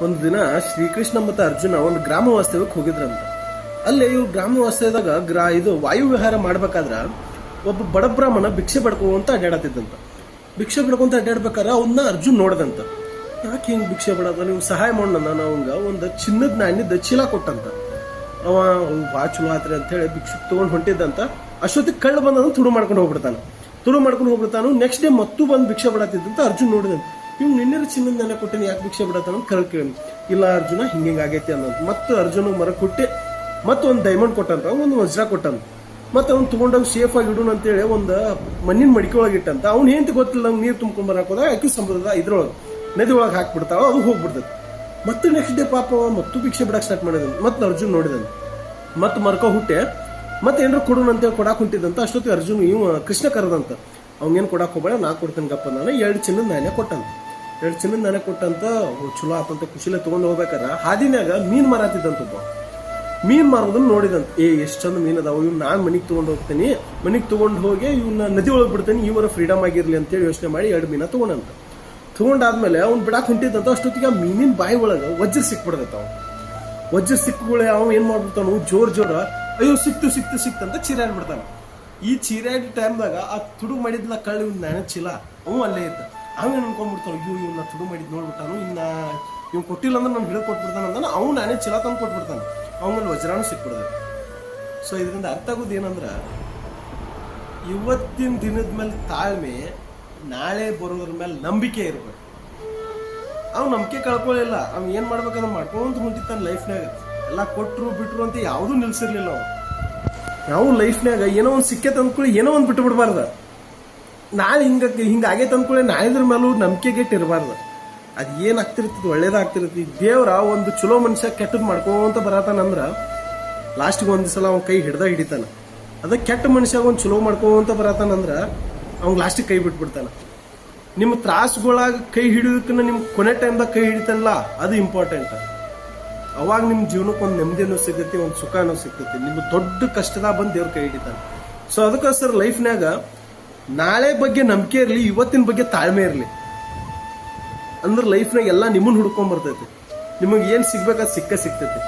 ಒಂದು ದಿನ ಶ್ರೀಕೃಷ್ಣ ಮತ್ತು ಅರ್ಜುನ ಒಂದು ಗ್ರಾಮ ವಾಸ್ತವ್ಯಕ್ಕೆ ಹೋಗಿದ್ರಂತ. ಅಲ್ಲಿ ಇವ್ರು ಗ್ರಾಮ ವಾಸ್ತವ್ಯದಾಗ ಇದು ವಾಯು ವಿಹಾರ ಮಾಡ್ಬೇಕಾದ್ರ ಒಬ್ಬ ಬಡ ಬ್ರಾಹ್ಮಣ ಭಿಕ್ಷೆ ಪಡ್ಕೊಂತ ಅಡ್ಡಾಡತ್ತಿದ್ದಂತ. ಭಿಕ್ಷೆ ಪಡ್ಕೊಂತ ಅಡ್ಡಾಡ್ಬೇಕಾದ್ರೆ ಅವನ್ನ ಅರ್ಜುನ್ ನೋಡ್ದಂತ. ಯಾಕೆ ಹಿಂಗ್ ಭಿಕ್ಷೆ ಪಡೋದ, ನೀವು ಸಹಾಯ ಮಾಡೋಣ, ನಾನು ಅವಂಗ ಒಂದು ಚಿನ್ನದ ನಾಣ್ಯದ ಚೀಲ ಕೊಟ್ಟಂತ. ಅವ ಬಾ ಚಲೋ ಆತ್ರಿ ಅಂತ ಹೇಳಿ ಭಿಕ್ಷೆ ತಗೊಂಡ್ ಹೊಂಟಿದ್ದಂತ. ಅಷ್ಟೊತ್ತಿಗೆ ಕಳ್ಳ ಬಂದ ತುಡು ಮಾಡ್ಕೊಂಡು ಹೋಗ್ಬಿಡ್ತಾನು. ನೆಕ್ಸ್ಟ್ ಡೇ ಮತ್ತೂ ಬಂದು ಭಿಕ್ಷೆ ಪಡತ್ತಿದ್ದಂತ. ಅರ್ಜುನ್ ನೋಡಿದಂತ, ಇವ್ ನಿನ್ನೆ ಚಿನ್ನದ ನಾಣ್ಯ ಕೊಟ್ಟಿನಿ, ಯಾಕೆ ಭಿಕ್ಷೆ ಬಿಡತ್ತಾನ ಅಂತ ಕೇಳಿ, ಇಲ್ಲ ಅರ್ಜುನ ಹಿಂಗ ಆಗೈತಿ ಅನ್ನೋದು. ಮತ್ತೆ ಅರ್ಜುನ ಮರ ಕೊಟ್ಟಿ ಮತ್ತೊಂದು ಡೈಮಂಡ್ ಕೊಟ್ಟಂತ, ಒಂದು ವಜ್ರ ಕೊಟ್ಟಂತ. ಮತ್ತೆ ಅವ್ನು ತಗೊಂಡೋಗಿ ಸೇಫ್ ಆಗಿ ಇಡೋಣ ಅಂತೇಳಿ ಒಂದು ಮಣ್ಣಿನ ಮಡಿಕೆ ಒಳಗೆ ಇಟ್ಟಂತ. ಅವ್ನು ಏನ್ ಗೊತ್ತಿಲ್ಲ, ನಂಗೆ ನೀರು ತುಂಬ್ಕೊಂಡ್ ಬರಾಕೋದ ಯಾಕೆ ಸಮುದ್ರದ ಇದ್ರೊಳಗೆ ನದಿ ಒಳಗೆ ಹಾಕ್ಬಿಡ್ತಾವ, ಅದು ಹೋಗ್ಬಿಡ್ತದೆ. ಮತ್ತೆ ನೆಕ್ಸ್ಟ್ ಡೇ ಪಾಪ ಮತ್ತು ಭಿಕ್ಷೆ ಬಿಡಕ್ ಸ್ಟಾರ್ಟ್ ಮಾಡಿದ. ಮತ್ತೆ ಅರ್ಜುನ್ ನೋಡಿದನು, ಮತ್ತೆ ಮರ್ಕೋ ಹುಟ್ಟೆ ಮತ್ತೆ ಏನಾರು ಕೊಡೋಣ ಅಂತೇಳಿ ಕೊಡಾಕ್ ಹೊಂಟಿದ್ದಂತ. ಅಷ್ಟೊತ್ತಿಗೆ ಅರ್ಜುನ್ ಇವ ಕೃಷ್ಣ ಕರೆದಂತ. ಅವ್ನೇನ್ ಕೊಡಾಕ್ ಹೋಗ್ಬೇಡ, ನಾ ಕೊಡ್ತೇನೆ ಗಪ್ಪ. ನಾನು 2 ಚಿನ್ನದ ನಾಣ್ಯ ಕೊಟ್ಟಂತ. 2 ಚಿನ್ನದ ನಾಣ್ಯ ಕೊಟ್ಟಂತ ಚಲೋ ಆತಂತ ಖುಷಿಲೆ ತಗೊಂಡ್ ಹೋಗ್ಬೇಕಾರ ಹಾದಿನಾಗ ಮೀನ್ ಮಾರಾತಿದ್ದಂತಪ್ಪ. ಮೀನ್ ಮಾರೋದನ್ನ ನೋಡಿದಂತ. ಎಷ್ಟ್ ಚಂದ ಮೀನ್ ಅದಾವ, ಇವ್ ನಾನ್ ಮನಿಗ್ ತಗೊಂಡ್ ಹೋಗ್ತೇನೆ, ಮನಿಗ್ ತಗೊಂಡ್ ಹೋಗಿ ಇವ್ನ ನದಿ ಒಳಗ್ ಬಿಡ್ತೇನೆ, ಇವರ ಫ್ರೀಡಮ್ ಆಗಿರ್ಲಿ ಅಂತೇಳಿ ಯೋಚನೆ ಮಾಡಿ 2 ಮೀನ ತಗೊಂಡಂತ. ತಗೊಂಡಾದ್ಮೇಲೆ ಅವ್ನ್ ಬಿಡಾಕ್ ಹೊಂಟಿದ್ದಂತ. ಅಷ್ಟೊತ್ತಿಗೆ ಆ ಮೀನಿನ ಬಾಯಿ ಒಳಗ ವಜ್ರ ಸಿಕ್ಬಿಡ್ದತ್ತ. ವಜ್ರ ಸಿಕ್ಕುಗಳೇ ಅವ್ ಏನ್ ಮಾಡ್ಬಿಡ್ತಾನು, ಜೋರ್ ಅಯ್ಯೋ ಸಿಕ್ತಂತ ಚೀರಾಡ್ಬಿಡ್ತಾನ. ಈ ಚೀರಾಡಿ ಟೈಮ್ದಾಗ ಆ ತುಡು ಮಾಡಿದ್ಲ ಕಳ್ಳ ಇವ್ ನಾಣ್ಯ ಚೀಲ ಅವ್ ಅಲ್ಲೇ ಇದ್ದ. ಅವೇನ್ ಅನ್ಕೊಂಡ್ಬಿಡ್ತಾನ, ಅಯ್ಯೋ ಇವ್ನ ತುಡು ಮಾಡಿದ್ ನೋಡ್ಬಿಟ್ಟಾನು, ಇವ್ ಕೊಟ್ಟಿಲ್ಲ ಅಂದ್ರೆ ನಮ್ ಹಿಡಿದು ಕೊಟ್ಬಿಡ್ತಾನ ಅಂದ. ಅವ್ ನಾಣ್ಯ ಚೀಲ ತಂದು ಕೊಟ್ಬಿಡ್ತಾನ. ಅವನಲ್ಲಿ ವಜ್ರಾನು ಸಿಕ್ಬಿಡ್ದ. ಸೊ ಇದರಿಂದ ಅರ್ಥ ಆಗೋದು ಏನಂದ್ರ, ಇವತ್ತಿನ ದಿನದ ಮೇಲೆ ತಾಳ್ಮೆ, ನಾಳೆ ಬರೋದ್ರ ಮೇಲೆ ನಂಬಿಕೆ ಇರ್ಬೇಕು. ಅವ್ ನಂಬಿಕೆ ಕಳ್ಕೊಳ್ಳಿಲ್ಲ. ಅವ್ ಏನ್ ಮಾಡ್ಬೇಕಂದ್ರೆ ಮಾಡ್ಕೊಂತ ಹೊಂಟಿತ್ತಾನ ಲೈಫ್ನಾಗ. ಎಲ್ಲ ಕೊಟ್ರು ಬಿಟ್ರು ಅಂತ ಯಾವ್ದು ನಿಲ್ಸಿರ್ಲಿಲ್ಲ ಅವ್. ನಾವು ಲೈಫ್ನಾಗ ಏನೋ ಒಂದ್ ಸಿಕ್ಕೇತ್ ಅಂದ್ಕೊಳ್ಳಿ, ಏನೋ ಒಂದ್ ಬಿಟ್ಟು ಬಿಡ್ಬಾರ್ದ. ನಾಳೆ ಹಿಂಗ ಆಗೈತೆ ಅಂದ್ಕೊಳ್ಳಿ, ನಾಳಿದ್ರ ಮೇಲೂ ನಂಬಿಕೆ ಗೆಟ್ ಇರಬಾರ್ದು. ಅದ್ ಏನಾಗ್ತಿರ್ತದ, ಒಳ್ಳೇದಾಗ್ತಿರ್ತದೆ. ದೇವ್ರ ಒಂದು ಚಲೋ ಮನುಷ್ಯ ಕೆಟ್ಟದ್ ಮಾಡ್ಕೊಂತ ಬರತಾನಂದ್ರ ಲಾಸ್ಟ್ಗೆ ಒಂದ್ ಸಲ ಅವ್ನ ಕೈ ಹಿಡಿತಾನ. ಅದ ಕೆಟ್ಟ ಮನುಷ್ಯ ಒಂದ್ ಚಲೋ ಮಾಡ್ಕೊಂತ ಬರತಾನಂದ್ರ ಅವ್ನ್ ಲಾಸ್ಟಿಗೆ ಕೈ ಬಿಟ್ಬಿಡ್ತಾನ. ನಿಮ್ಮ ತ್ರಾಸಗಳಾಗ ಕೈ ಹಿಡಿಯೋದಕ್ಕನ್ನ ನಿಮ್ ಕೊನೆ ಟೈಮ್ದಾಗ ಕೈ ಹಿಡಿತಾನಲ್ಲ, ಅದು ಇಂಪಾರ್ಟೆಂಟ್. ಅವಾಗ ನಿಮ್ ಜೀವನಕ್ಕೆ ಒಂದು ನೆಮ್ಮದಿನೂ ಸಿಗ್ತೈತಿ, ಒಂದು ಸುಖನೂ ಸಿಗ್ತೈತಿ. ನಿಮ್ಮ ದೊಡ್ಡ ಕಷ್ಟದಾಗ ಬಂದು ದೇವ್ರ ಕೈ ಹಿಡಿತಾನೆ. ಸೊ ಅದಕ್ಕೋಸ್ಕರ ಲೈಫ್ನಾಗ ನಾಳೆ ಬಗ್ಗೆ ನಂಬಿಕೆ ಇರಲಿ, ಇವತ್ತಿನ ಬಗ್ಗೆ ತಾಳ್ಮೆ ಇರಲಿ. ಅಂದ್ರೆ ಲೈಫ್ನಾಗ ಎಲ್ಲ ನಿಮ್ಮನ್ನ ಹುಡ್ಕೊಂಡ್ ಬರ್ತೈತಿ. ನಿಮಗೆ ಏನ್ ಸಿಗ್ಬೇಕಾದ್ ಸಿಗ್ತೈತಿ.